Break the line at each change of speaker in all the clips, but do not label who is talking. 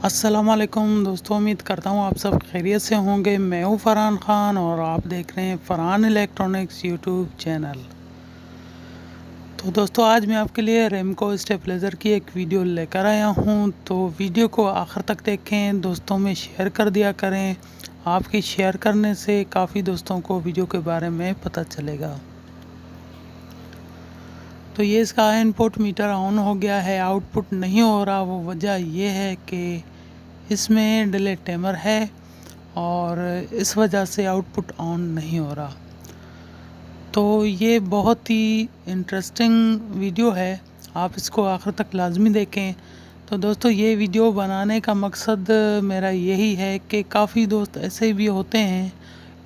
अस्सलाम वालेकुम दोस्तों, उम्मीद करता हूँ आप सब खैरियत से होंगे। मैं हूँ फ़रहान ख़ान और आप देख रहे हैं फ़रहान इलेक्ट्रॉनिक्स यूट्यूब चैनल। तो दोस्तों, आज मैं आपके लिए रेमको स्टेबलाइज़र की एक वीडियो लेकर आया हूँ। तो वीडियो को आखिर तक देखें, दोस्तों में शेयर कर दिया करें। आपकी शेयर करने से काफ़ी दोस्तों को वीडियो के बारे में पता चलेगा। तो ये इसका इनपुट मीटर ऑन हो गया है, आउटपुट नहीं हो रहा। वो वजह ये है कि इसमें डिले टाइमर है और इस वजह से आउटपुट ऑन नहीं हो रहा। तो ये बहुत ही इंटरेस्टिंग वीडियो है, आप इसको आखिर तक लाजमी देखें। तो दोस्तों, ये वीडियो बनाने का मकसद मेरा यही है कि काफ़ी दोस्त ऐसे भी होते हैं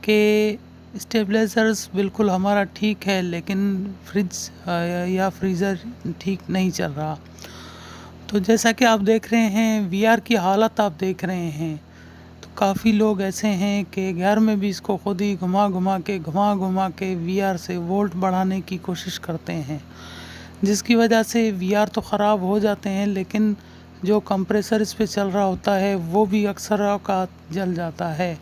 कि स्टेबलाइज़र्स बिल्कुल हमारा ठीक है, लेकिन फ्रिज या फ्रीज़र ठीक नहीं चल रहा। तो जैसा कि आप देख रहे हैं, वीआर की हालत आप देख रहे हैं। तो काफ़ी लोग ऐसे हैं कि घर में भी इसको खुद ही घुमा के वीआर से वोल्ट बढ़ाने की कोशिश करते हैं, जिसकी वजह से वीआर तो ख़राब हो जाते हैं, लेकिन जो कंप्रेसर इस पे चल रहा होता है वो भी अक्सर औक़ात जल जाता है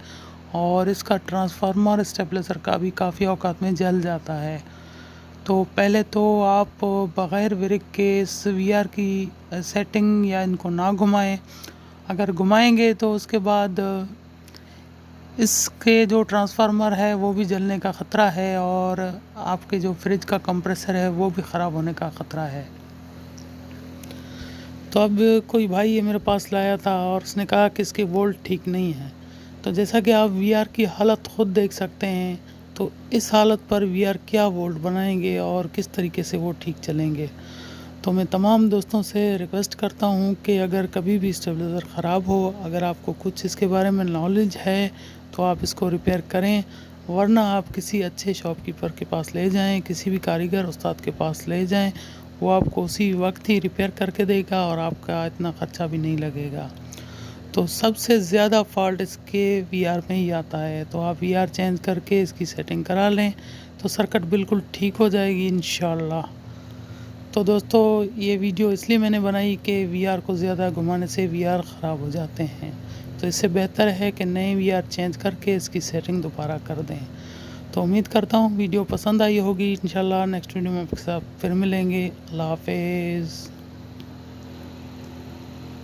और इसका ट्रांसफार्मर स्टेबलाइज़र का भी काफ़ी औक़ात में जल जाता है। तो पहले तो आप बग़ैर ब्रेक के इस वीआर की सेटिंग या इनको ना घुमाएं। अगर घुमाएंगे तो उसके बाद इसके जो ट्रांसफार्मर है वो भी जलने का ख़तरा है और आपके जो फ्रिज का कंप्रेसर है वो भी ख़राब होने का ख़तरा है। तो अब कोई भाई ये मेरे पास लाया था और उसने कहा कि इसके वोल्ट ठीक नहीं है। तो जैसा कि आप वीआर की हालत ख़ुद देख सकते हैं, तो इस हालत पर वीआर क्या वोल्ट बनाएंगे और किस तरीके से वो ठीक चलेंगे। तो मैं तमाम दोस्तों से रिक्वेस्ट करता हूँ कि अगर कभी भी स्टेबलाइज़र ख़राब हो, अगर आपको कुछ इसके बारे में नॉलेज है तो आप इसको रिपेयर करें, वरना आप किसी अच्छे शॉपकीपर के पास ले जाएं, किसी भी कारीगर उस्ताद के पास ले जाएं। वो आपको उसी वक्त ही रिपेयर करके देगा और आपका इतना ख़र्चा भी नहीं लगेगा। तो सबसे ज़्यादा फॉल्ट इसके वीआर में ही आता है। तो आप वीआर चेंज करके इसकी सेटिंग करा लें तो सर्किट बिल्कुल ठीक हो जाएगी इंशाल्लाह। तो दोस्तों, ये वीडियो इसलिए मैंने बनाई कि वीआर को ज़्यादा घुमाने से वीआर ख़राब हो जाते हैं। तो इससे बेहतर है कि नए वीआर चेंज करके इसकी सेटिंग दोबारा कर दें। तो उम्मीद करता हूँ वीडियो पसंद आई होगी। इंशाल्लाह नेक्स्ट वीडियो में आपके साथ फिर मिलेंगे। अल्लाह हाफ़िज़।